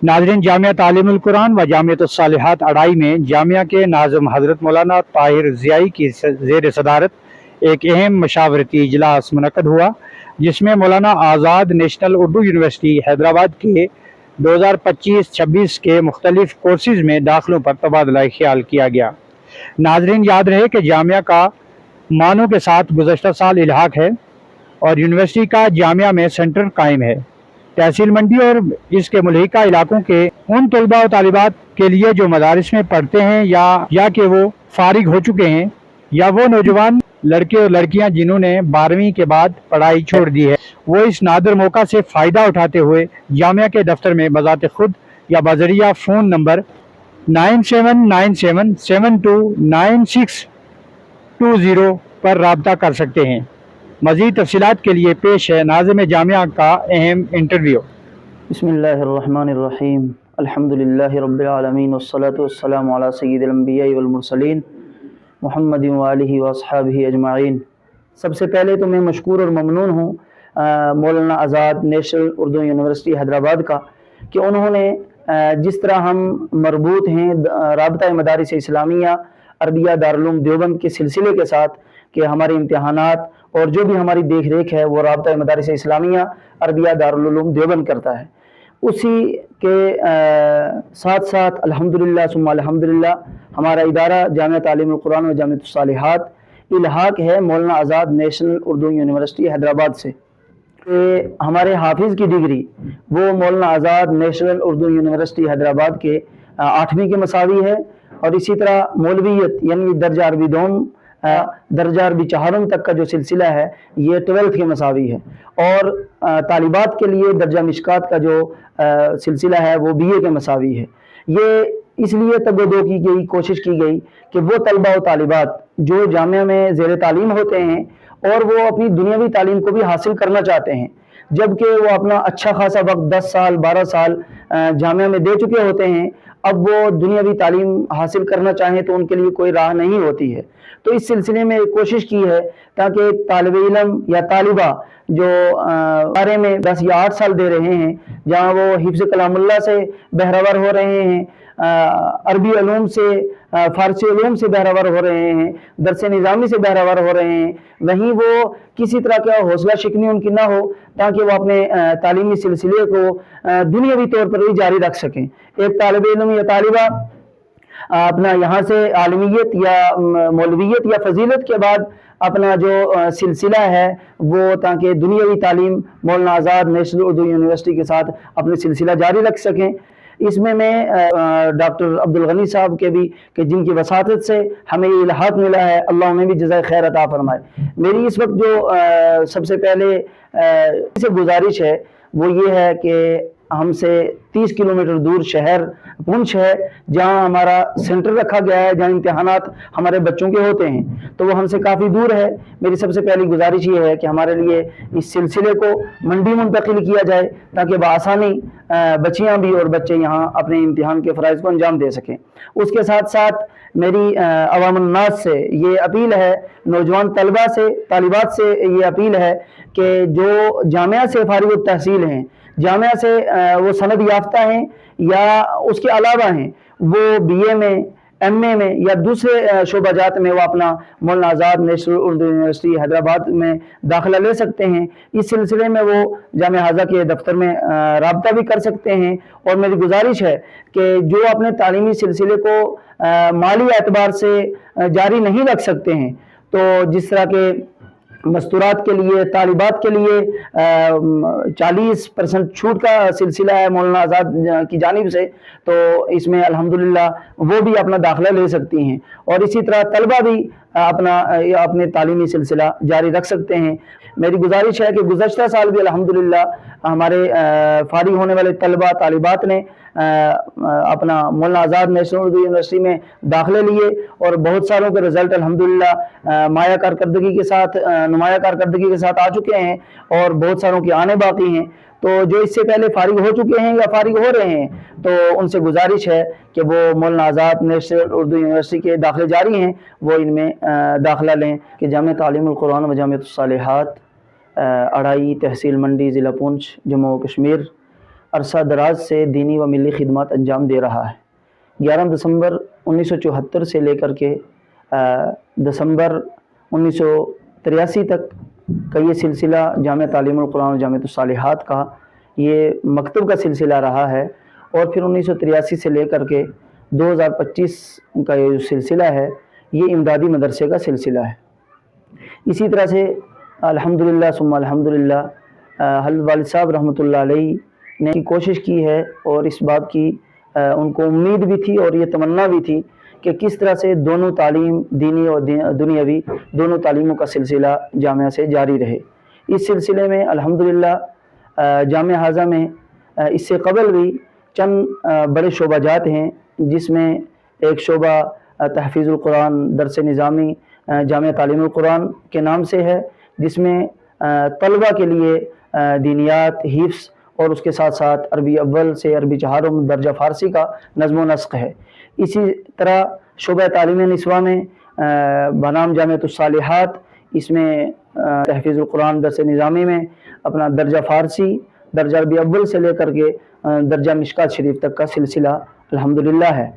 नाज़रीन, जामिया तालीमुल कुरान व जामियत सालिहात अड़ाई में जामिया के नाज़िम हज़रत मौलाना ताहिर ज़ियाई की ज़ेर सदारत एक अहम मशावरती इजलास मुनक़्क़द हुआ, जिसमें मौलाना आज़ाद नेशनल उर्दू यूनिवर्सिटी हैदराबाद के 2025-26 के मुख्तलिफ कोर्सेज़ में दाखिलों पर तबादला ख्याल किया गया। नाज़रीन, याद रहे कि जामिया का मानों के साथ गुज़श्ता साल इल्हाक है और यूनिवर्सिटी का जामिया में सेंटर कायम है। तहसील मंडी और इसके मुल्हिका इलाकों के उन तलबा और तालिबात के लिए जो मदारिस में पढ़ते हैं या कि वो फारिग हो चुके हैं, या वो नौजवान लड़के और लड़कियां जिन्होंने 12वीं के बाद पढ़ाई छोड़ दी है, वो इस नादर मौका से फ़ायदा उठाते हुए जामिया के दफ्तर में बज़ात खुद या बजरिया फ़ोन नंबर 9797729620 पर राब्ता कर सकते हैं। मज़ीद तफ़सीलात के लिए पेश है नाज़िम जामिया का अहम इंटरव्यू। बिस्मिल्लाहिर्रहमानिर्रहीम, अल्हम्दुलिल्लाहि रब्बिल आलमीन, वस्सलातु वस्सलामु अला सय्यिदिल अंबिया'i वल मुरसलीन मुहम्मदिन व आलिहि व अस्हाबिहि अजमाइन। सबसे पहले तो मैं मशकूर और ममनून हूँ मौलाना आज़ाद नेशनल उर्दू यूनिवर्सिटी हैदराबाद का कि उन्होंने जिस तरह हम मरबूत हैं राबता मदारिस इस्लामिया अरबिया दारुल उलूम देवबंद के सिलसिले के साथ कि हमारे इम्तिहानात और जो भी हमारी देख रेख है वो राबता मदारिस इस्लामिया अरबिया दारुल उलूम देवबंद करता है। उसी के साथ साथ अल्हम्दुलिल्लाह सुम्मा अल्हम्दुलिल्लाह हमारा इदारा जामिया तालीमुल कुरान व जामियत सालिहात इल्हाक है मौलाना आज़ाद नेशनल उर्दू यूनिवर्सिटी हैदराबाद से। हमारे हाफिज़ की डिग्री वो मौलाना आज़ाद नेशनल उर्दू यूनिवर्सिटी हैदराबाद के 8वीं के मसावी है, और इसी तरह मौलवियत यानी दर्जा अरबी दोम दर्जा अरबी चहारम तक का जो सिलसिला है ये 12th के मसावी है, और तालिबात के लिए दर्जा मिशकात का जो सिलसिला है वो BA के मसावी है। ये इसलिए तबदो की गई, कोशिश की गई कि वो तलबा और तालिबात जो जामिया में ज़ेर तालीम होते हैं और वो अपनी दुनियावी तालीम को भी हासिल करना चाहते हैं, जबकि वो अपना अच्छा खासा वक्त 10 साल 12 साल जामिया में दे चुके होते हैं, अब वो दुनियावी तालीम हासिल करना चाहें तो उनके लिए कोई राह नहीं होती है। तो इस सिलसिले में कोशिश की है ताकि तालिब इल्म या तालिबा जो बारे में 10 या 8 साल दे रहे हैं, जहाँ वो हिफ्ज़ कलामुल्लाह से बहरावर हो रहे हैं, अरबी उलूम से फ़ारसी उलूम से बहरावर हो रहे हैं, दरस निज़ामी से बहरावर हो रहे हैं, वहीं वो किसी तरह का हौसला शिकनी उनकी ना हो ताकि वो अपने तालीमी सिलसिले को दुनियावी तौर पर भी जारी रख सकें। एक तालिब इल्म या तालिबा अपना यहाँ से आलमियत या मौलवियत या फजीलत के बाद अपना जो सिलसिला है वो ताकि दुनियावी तालीम मौलाना आज़ाद नेशनल उर्दू यूनिवर्सिटी के साथ अपने सिलसिला जारी रख सकें। इसमें मैं डॉक्टर अब्दुल गनी साहब के भी कि जिनकी वसातत से हमें ये इल्हाक मिला है, अल्लाह उन्हें भी जज़ाए खैर अता फरमाए। मेरी इस वक्त जो सबसे पहले से गुजारिश है वो ये है कि हमसे 30 किलोमीटर दूर शहर पुंछ है, जहाँ हमारा सेंटर रखा गया है, जहाँ इम्तिहानात हमारे बच्चों के होते हैं, तो वो हमसे काफ़ी दूर है। मेरी सबसे पहली गुजारिश ये है कि हमारे लिए इस सिलसिले को मंडी मुंतकिल किया जाए ताकि बआसानी बच्चियाँ भी और बच्चे यहाँ अपने इम्तिहान के फ़राइज़ को अंजाम दे सकें। उसके साथ साथ मेरी अवामुन्नास से ये अपील है, नौजवान तलबा से तालिबात से ये अपील है कि जो जामिया से फारिग तहसील हैं, जामिया से वो सनद याफ्ता हैं या उसके अलावा हैं, वो BA में, MA में या दूसरे शोबाजात में वो अपना मौलाना आज़ाद नेशनल उर्दू यूनिवर्सिटी हैदराबाद में दाखिला ले सकते हैं। इस सिलसिले में वो जामिया हाजा के दफ्तर में राब्ता भी कर सकते हैं। और मेरी गुजारिश है कि जो अपने तालीमी सिलसिले को माली एतबार से जारी नहीं रख सकते हैं, तो जिस तरह के मस्तूरात के लिए तालिबात के लिए 40% छूट का सिलसिला है मौलाना आज़ाद की जानिब से, तो इसमें अल्हम्दुलिल्लाह वो भी अपना दाखिला ले सकती हैं, और इसी तरह तलबा भी अपने तालीमी सिलसिला जारी रख सकते हैं। मेरी गुजारिश है कि गुज़श्ता साल भी अल्हम्दुलिल्लाह हमारे फारिग होने वाले तलबा तालिबात ने अपना मौलाना आज़ाद नेशनल उर्दू यूनिवर्सिटी में दाखिले लिए, और बहुत सारों के रिज़ल्ट अल्हम्दुलिल्लाह माया कारकर्दगी के साथ नुमाया कारकर्दगी के साथ आ चुके हैं, और बहुत सारों के आने बाकी हैं। तो जो इससे पहले फारिग हो चुके हैं या फारिग हो रहे हैं, तो उनसे गुजारिश है कि वो मौलाना आज़ाद नेशनल उर्दू यूनिवर्सिटी के दाखिले जारी हैं, वो इनमें दाखिला लें। कि जामिया तालीमुल कुरान व जामियत सालिहात अड़ाई तहसील मंडी ज़िला पुंछ जम्मू कश्मीर عرصہ دراز سے دینی و ملی خدمات انجام دے رہا ہے۔ 11 دسمبر 1974 سے لے کر کے دسمبر 1983 تک کا یہ سلسلہ جامعہ تعلیم القرآن و جامعۃ الصالحات کا یہ مکتب کا سلسلہ رہا ہے، اور پھر 1983 سے لے کر کے 2025 کا یہ جو سلسلہ ہے یہ امدادی مدرسے کا سلسلہ ہے۔ اسی طرح سے الحمدللہ ثم الحمدللہ حضرت والد صاحب رحمۃ اللہ علیہ نے کوشش کی ہے، اور اس بات کی ان کو امید بھی تھی اور یہ تمنا بھی تھی کہ کس طرح سے دونوں تعلیم، دینی اور دنیاوی، دونوں تعلیموں کا سلسلہ جامعہ سے جاری رہے۔ اس سلسلے میں الحمدللہ جامعہ حاضہ میں اس سے قبل بھی چند بڑے شعبہ جات ہیں، جس میں ایک شعبہ تحفیظ القرآن درس نظامی جامعہ تعلیم القرآن کے نام سے ہے، جس میں طلبہ کے لیے دینیات، حفظ اور اس کے ساتھ ساتھ عربی اول سے عربی چہارم درجہ فارسی کا نظم و نسق ہے۔ اسی طرح شعبہ تعلیم نسواں میں بنام جامعۃ الصالحات، اس میں تحفیظ القرآن درس نظامی میں اپنا درجہ فارسی، درجہ عربی اول سے لے کر کے درجہ مشکات شریف تک کا سلسلہ الحمدللہ ہے۔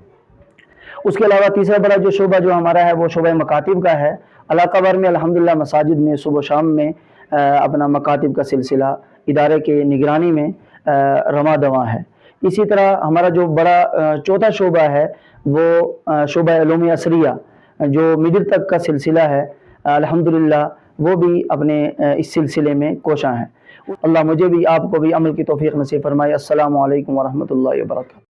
اس کے علاوہ تیسرا بڑا جو شعبہ جو ہمارا ہے وہ شعبہ مکاتب کا ہے۔ علاقہ بھر میں الحمدللہ مساجد میں صبح و شام میں اپنا مکاتب کا سلسلہ ادارے کے نگرانی میں رواں دواں ہے۔ اسی طرح ہمارا جو بڑا چوتھا شعبہ ہے وہ شعبہ علوم عصریہ جو مڈل تک کا سلسلہ ہے، الحمدللہ وہ بھی اپنے اس سلسلے میں کوشاں ہیں۔ اللہ مجھے بھی آپ کو بھی عمل کی توفیق نصیب فرمائے۔ السلام علیکم ورحمۃ اللہ وبرکاتہ۔